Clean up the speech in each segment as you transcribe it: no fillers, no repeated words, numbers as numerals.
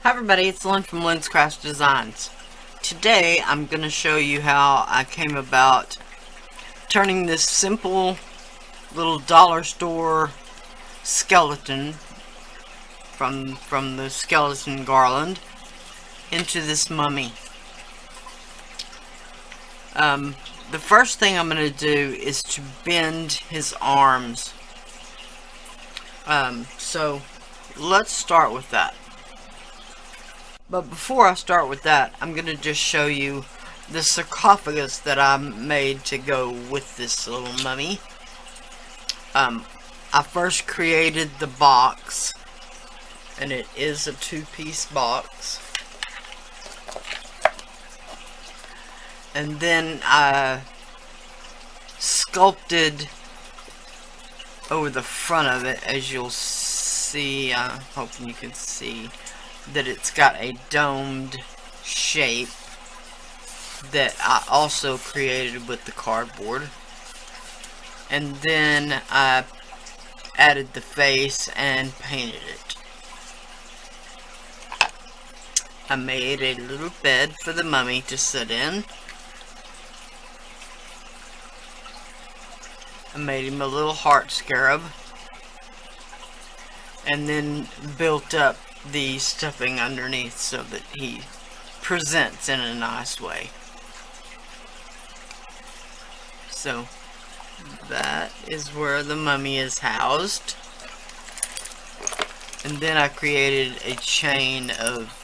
Hi everybody, it's Lyn from Lyn's Craft Designs. Today I'm going to show you how I came about turning this simple little dollar store skeleton from the skeleton garland into this mummy. The first thing I'm going to do is to bend his arms. So let's start with that. But before I start with that, I'm going to just show you the sarcophagus that I made to go with this little mummy. I first created the box, and it is a two-piece box. And then I sculpted over the front of it, as you'll see. I'm hoping you can see that it's got a domed shape that I also created with the cardboard. And then I added the face and painted it. I made a little bed for the mummy to sit in. I made him a little heart scarab, and then built up the stuffing underneath so that he presents in a nice way. So that is where the mummy is housed. And then I created a chain of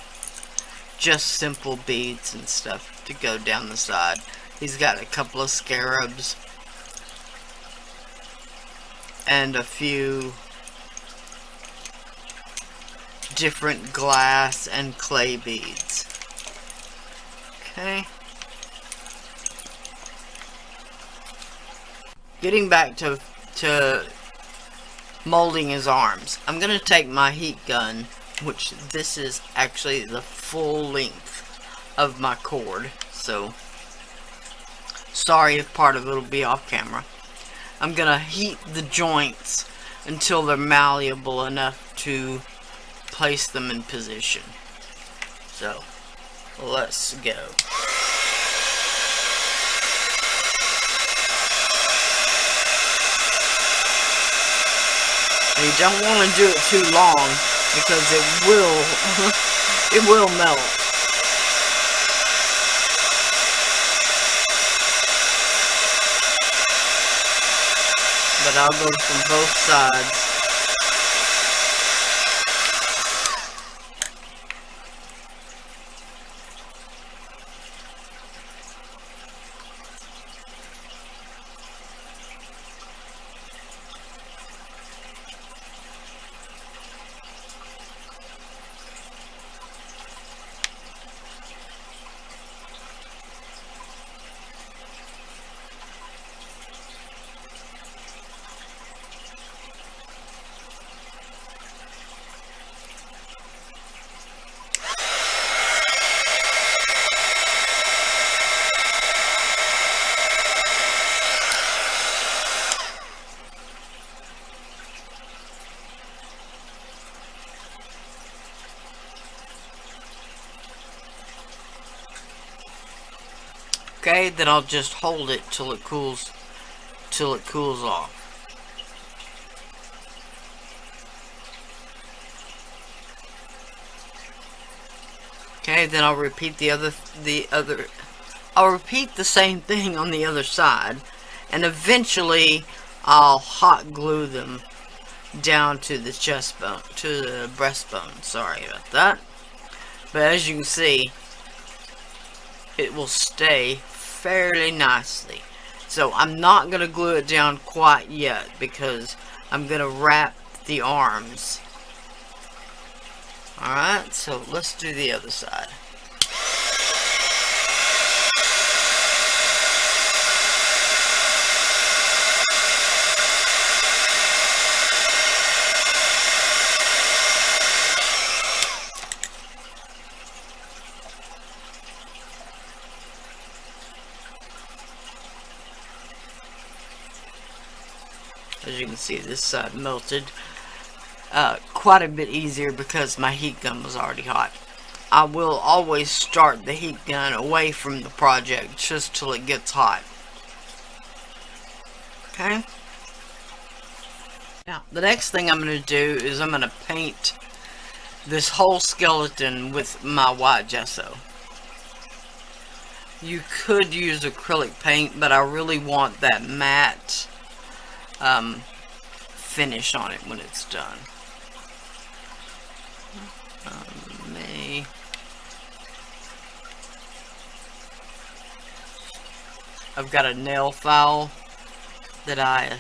just simple beads and stuff to go down the side. He's got a couple of scarabs and a few different glass and clay beads. Okay. Getting back to molding his arms, I'm going to take my heat gun, which this is actually the full length of my cord, so sorry if part of it will be off camera. I'm going to heat the joints until they're malleable enough to place them in position. So let's go. And you don't want to do it too long because it will melt. But I'll go from both sides. Okay, then I'll just hold it till it cools off. Okay, then I'll repeat I'll repeat the same thing on the other side, and eventually I'll hot glue them down to the chest bone, to the breastbone. Sorry about that. But as you can see, it will stay fairly nicely. So I'm not going to glue it down quite yet because I'm going to wrap the arms. Alright, so let's do the other side. As you can see, this side melted quite a bit easier because my heat gun was already hot. I will always start the heat gun away from the project just till it gets hot. Okay? Now, the next thing I'm going to do is I'm going to paint this whole skeleton with my white gesso. You could use acrylic paint, but I really want that matte finish on it when it's done. I've got a nail file that I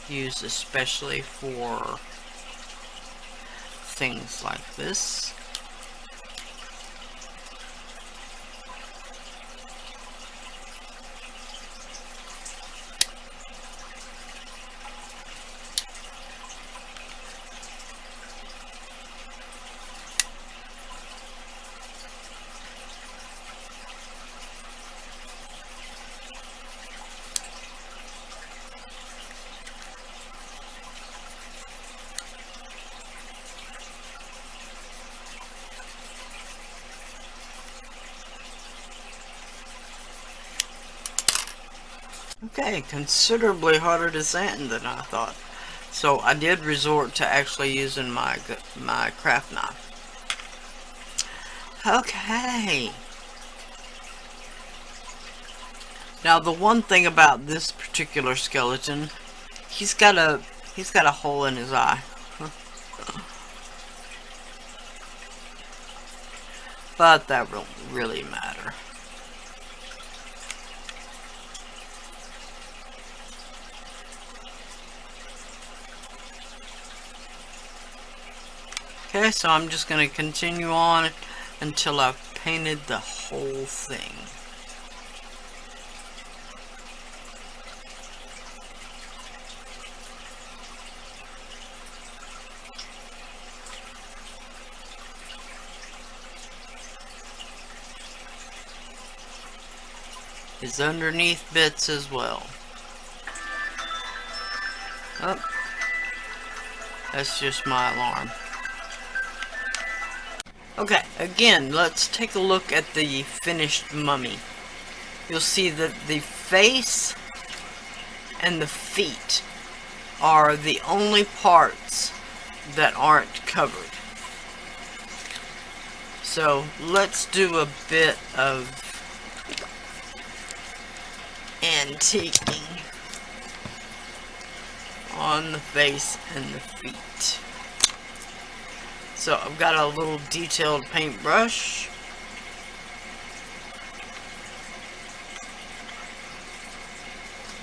use especially for things like this. Okay, considerably harder to sand than I thought. So I did resort to actually using my craft knife. Okay. Now the one thing about this particular skeleton, he's got a hole in his eye. But that won't really matter. Okay, so I'm just going to continue on until I've painted the whole thing. His underneath bits as well. Oh, that's just my alarm. Okay, again, let's take a look at the finished mummy. You'll see that the face and the feet are the only parts that aren't covered. So let's do a bit of antiquing on the face and the feet. So I've got a little detailed paintbrush.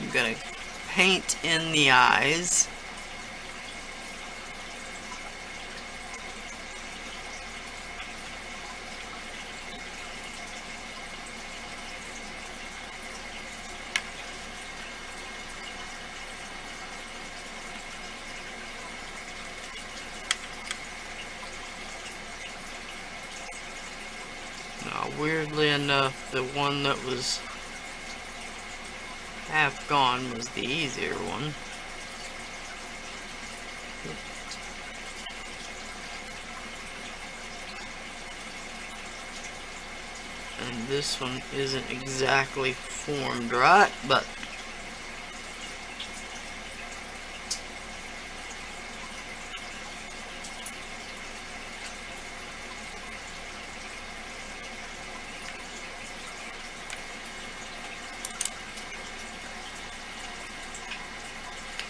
I'm gonna paint in the eyes. Weirdly enough, the one that was half gone was the easier one. And this one isn't exactly formed right, but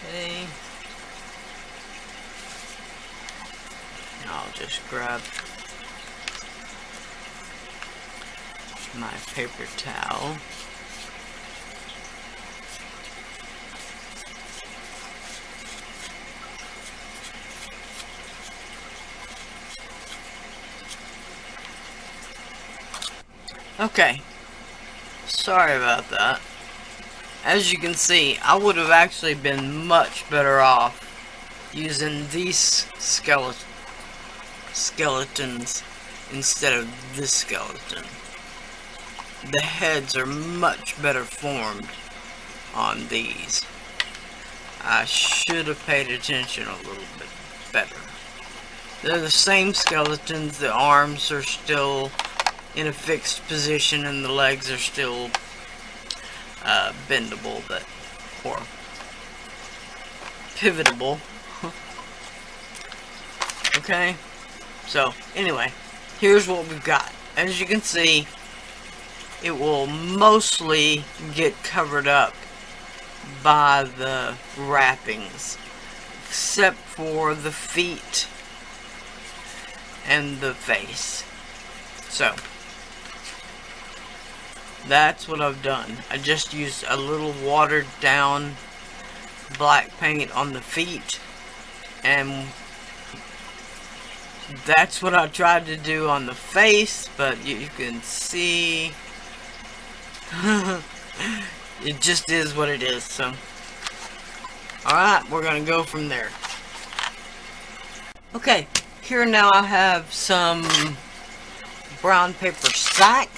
okay. I'll just grab my paper towel. Okay, sorry about that. As you can see, I would have actually been much better off using these skeletons instead of this skeleton. The heads are much better formed on these. I should have paid attention a little bit better. They're the same skeletons. The arms are still in a fixed position and the legs are still bendable, but, or pivotable. Okay, so anyway, here's what we've got. As you can see, it will mostly get covered up by the wrappings, except for the feet and the face. So that's what I've done. I just used a little watered down black paint on the feet, and that's what I tried to do on the face, but you can see it just is what it is. So alright, we're gonna go from there. Okay, here now I have some brown paper sack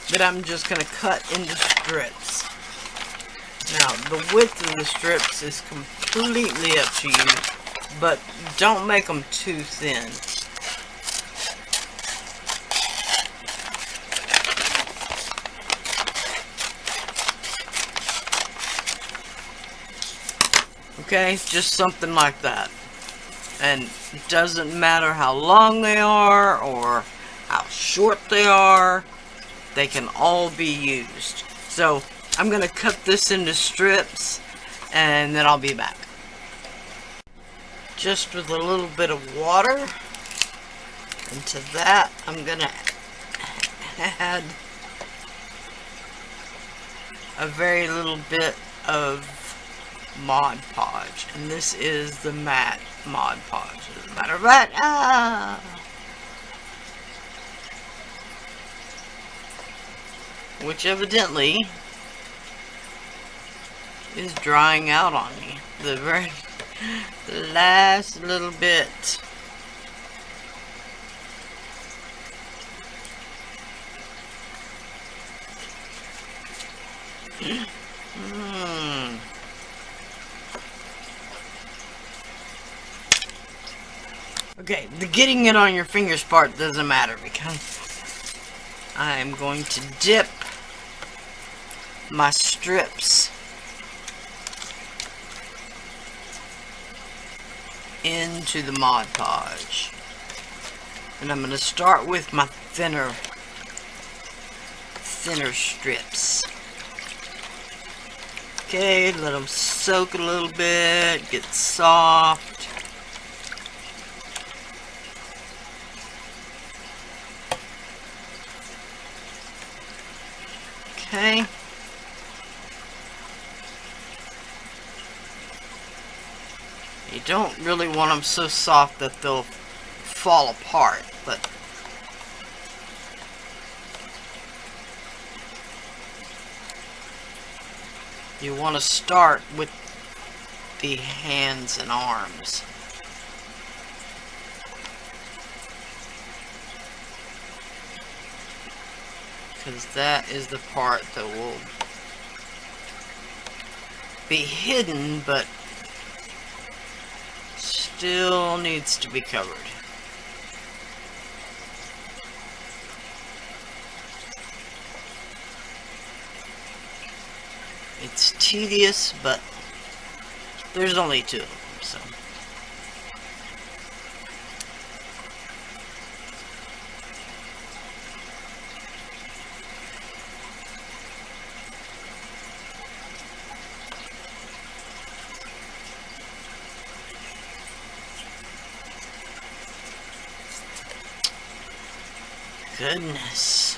that I'm just gonna cut into strips. Now, the width of the strips is completely up to you, but don't make them too thin. Okay, just something like that. And it doesn't matter how long they are or how short they are, they can all be used. So I'm going to cut this into strips and then I'll be back. Just with a little bit of water, and to that I'm going to add a very little bit of Mod Podge, and this is the matte Mod Podge. As a matter of fact, which evidently is drying out on me. The last little bit. Okay, the getting it on your fingers part doesn't matter because I'm going to dip my strips into the Mod Podge. And I'm going to start with my thinner strips. Okay, let them soak a little bit, get soft. Okay. You don't really want them so soft that they'll fall apart, but you want to start with the hands and arms. Because that is the part that will be hidden, but still needs to be covered. It's tedious, but there's only two of them, so. Goodness.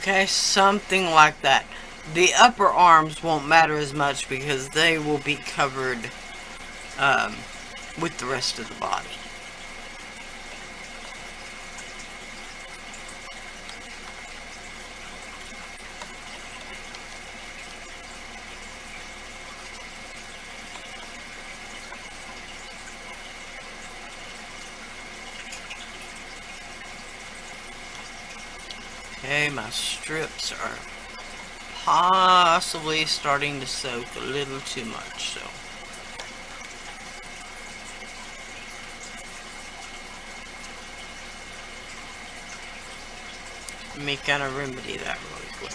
Okay, something like that. The upper arms won't matter as much because they will be covered with the rest of the body. Okay, my strips are possibly starting to soak a little too much, so let me kind of remedy that really quick.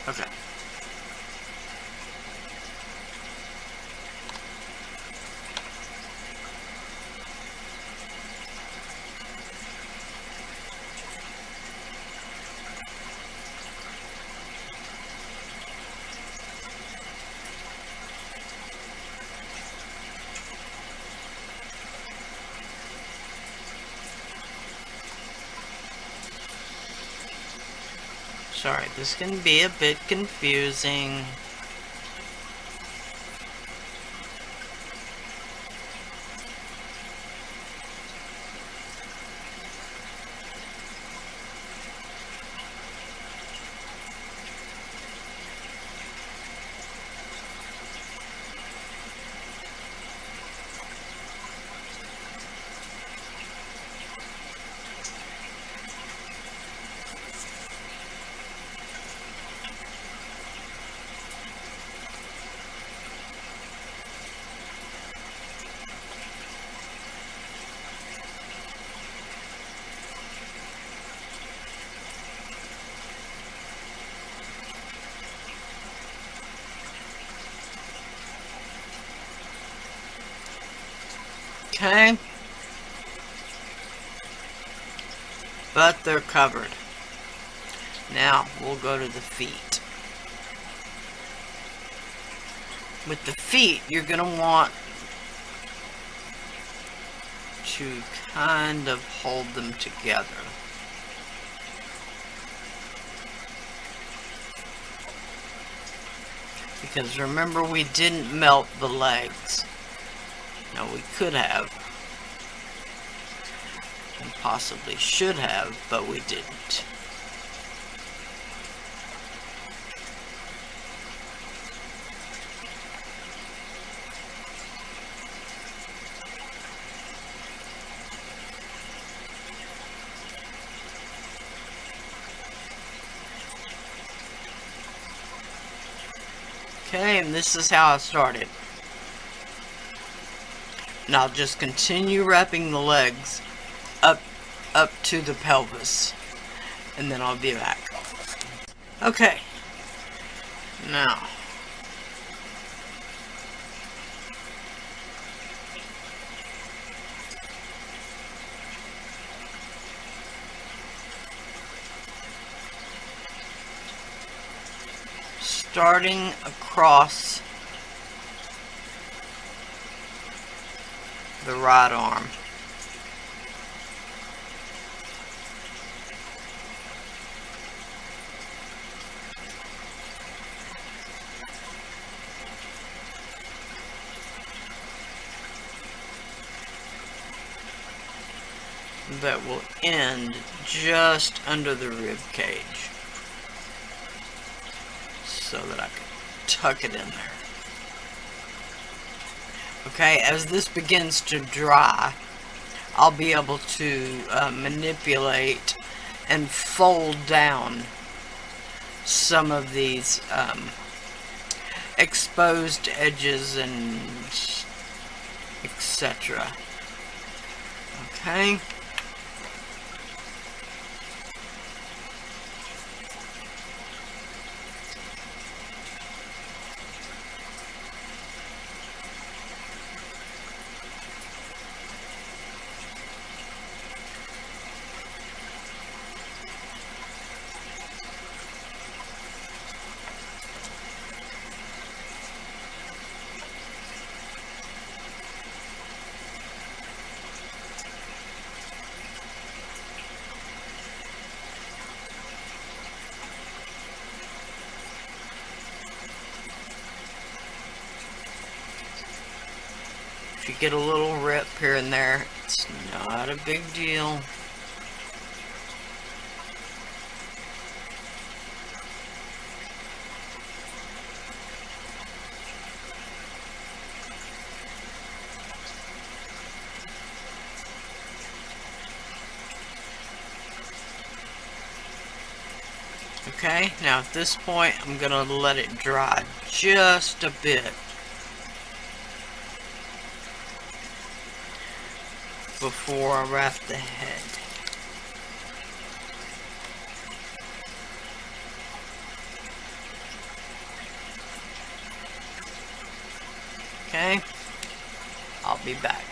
Okay. Sorry, this can be a bit confusing. Okay. But they're covered. Now, we'll go to the feet. With the feet, you're going to want to kind of hold them together. Because remember, we didn't melt the legs. Now, we could have. And possibly should have, but we didn't. Okay, and this is how I started. And I'll just continue wrapping the legs up to the pelvis, and then I'll be back. Okay, now starting across the right arm. That will end just under the rib cage, so that I can tuck it in there. Okay, as this begins to dry, I'll be able to manipulate and fold down some of these exposed edges and etc. Okay. If you get a little rip here and there, it's not a big deal. Okay, now at this point I'm gonna let it dry just a bit before I wrap the head. Okay, I'll be back.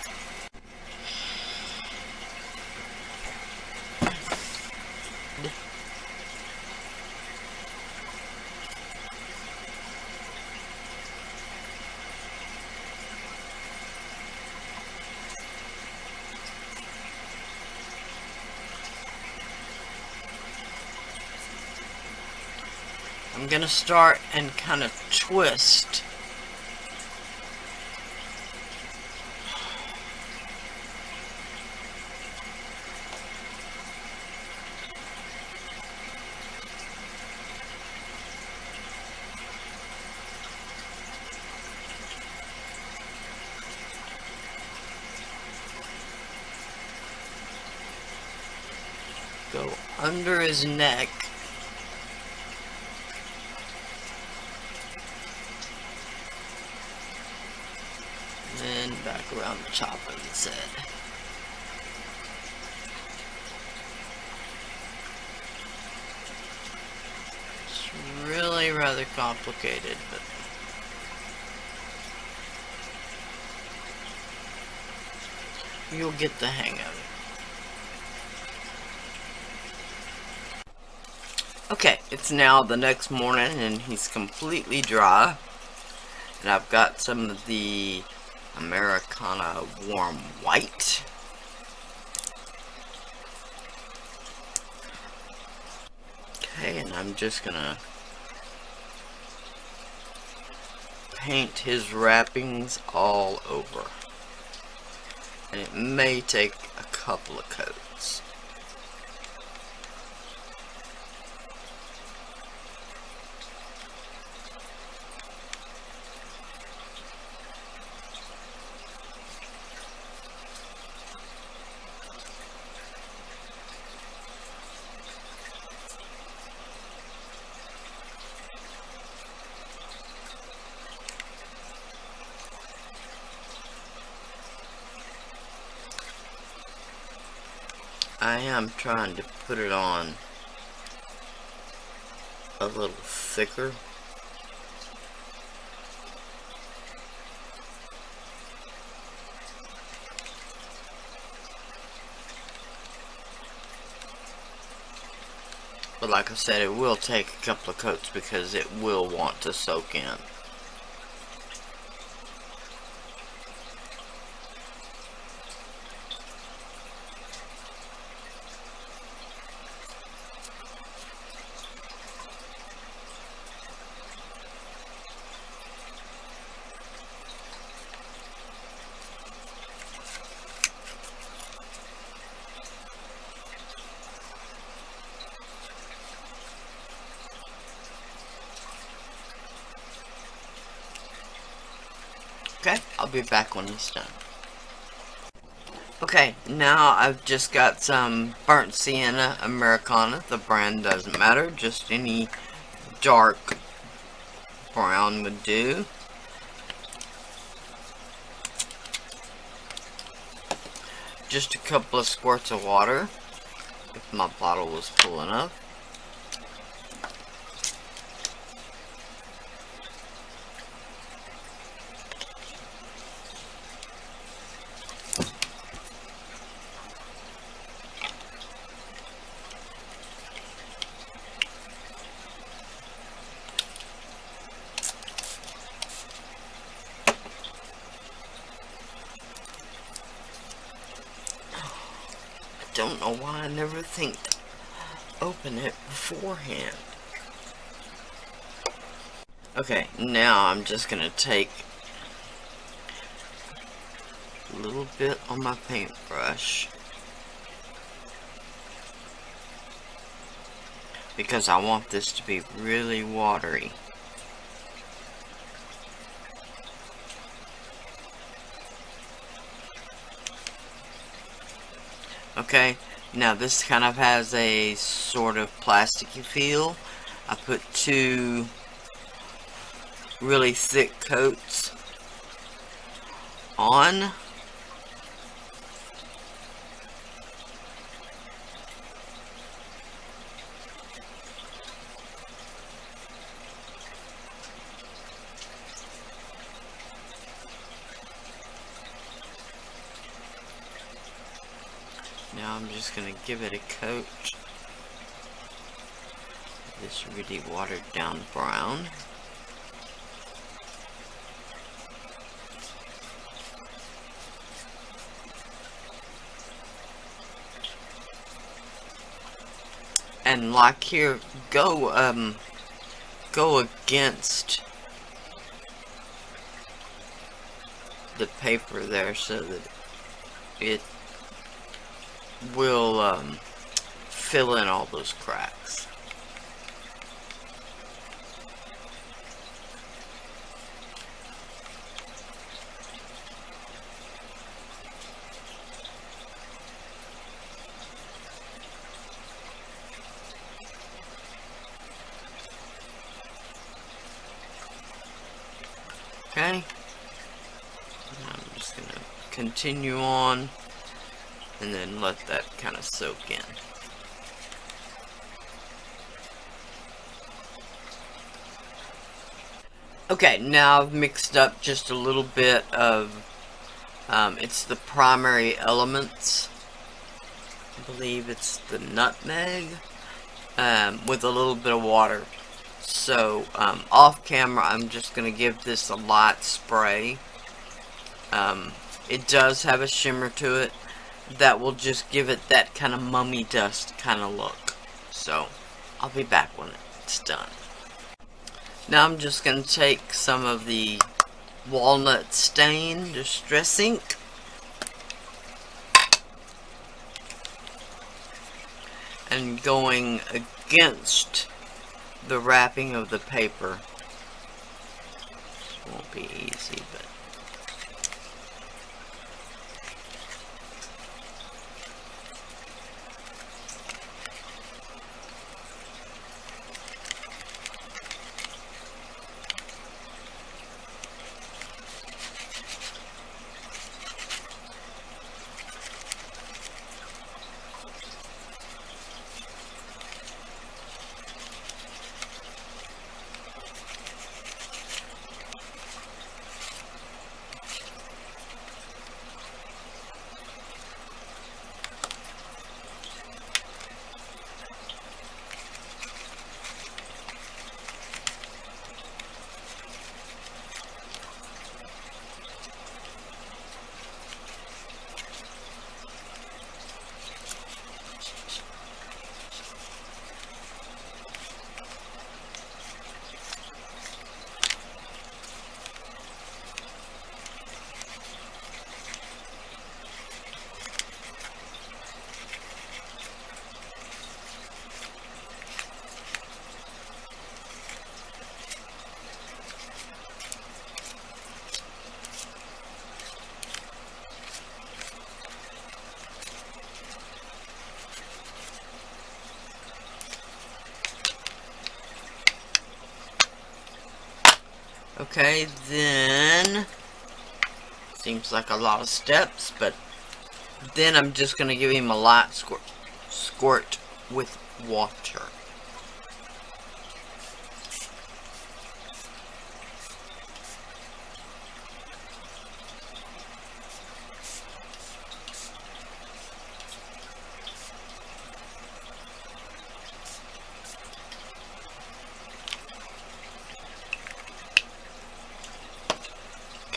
I'm gonna start and kind of twist. Go under his neck. Then back around the top of his head. It's really rather complicated, but you'll get the hang of it. Okay, it's now the next morning and he's completely dry. And I've got some of the Americana warm white. Okay, and I'm just gonna paint his wrappings all over. And it may take a couple of coats. I am trying to put it on a little thicker. But like I said, it will take a couple of coats because it will want to soak in. Okay, I'll be back when he's done. Okay, now I've just got some burnt sienna Americana. The brand doesn't matter, just any dark brown would do. Just a couple of squirts of water, if my bottle was full enough. Don't know why I never think to open it beforehand. Okay, now I'm just gonna take a little bit on my paintbrush because I want this to be really watery. Okay, now this kind of has a sort of plasticky feel. I put 2 really thick coats on. Now I'm just going to give it a coat. This really watered down brown. And like here, go against the paper there so that it will fill in all those cracks. Okay, I'm just going to continue on and then let that kind of soak in. Okay, now I've mixed up just a little bit of, it's the primary elements. I believe it's the nutmeg, with a little bit of water. So, off camera, I'm just going to give this a light spray. It does have a shimmer to it that will just give it that kind of mummy dust kind of look. So, I'll be back when it's done. Now I'm just going to take some of the walnut stain distress ink and going against the wrapping of the paper. This won't be easy, but okay, then, seems like a lot of steps, but then I'm just going to give him a light squirt with water.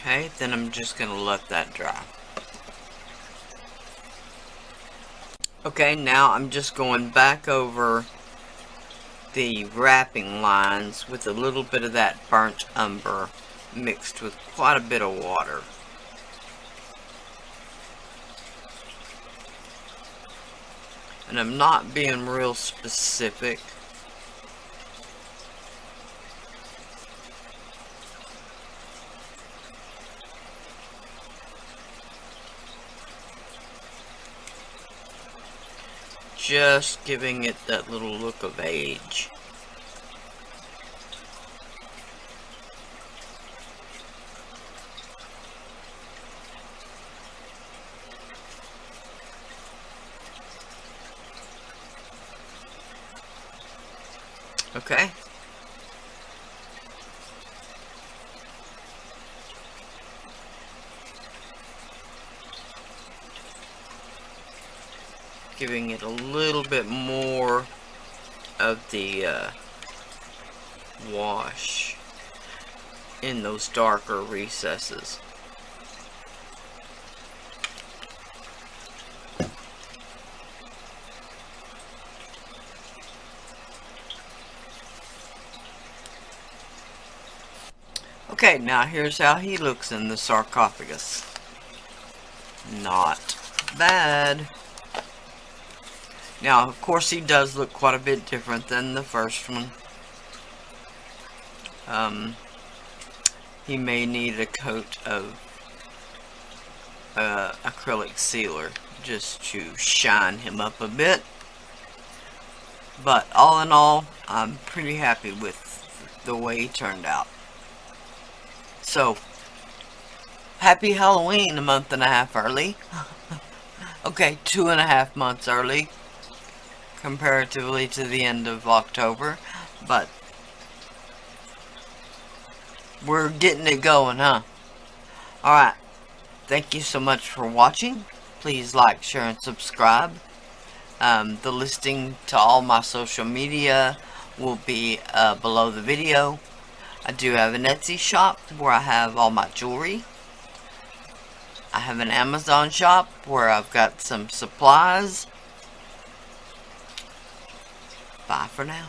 Okay, then I'm just going to let that dry. Okay, now I'm just going back over the wrapping lines with a little bit of that burnt umber mixed with quite a bit of water. And I'm not being real specific. Just giving it that little look of age. Okay. Giving it a little bit more of the wash in those darker recesses. Okay, now here's how he looks in the sarcophagus. Not bad. Now, of course, he does look quite a bit different than the first one. He may need a coat of acrylic sealer just to shine him up a bit. But all in all, I'm pretty happy with the way he turned out. So, happy Halloween a month and a half early. Okay, 2.5 months early comparatively to the end of October, but we're getting it going, huh? Alright, thank you so much for watching. Please like, share, and subscribe. The listing to all my social media will be below the video. I do have an Etsy shop where I have all my jewelry. I have an Amazon shop where I've got some supplies. Bye for now.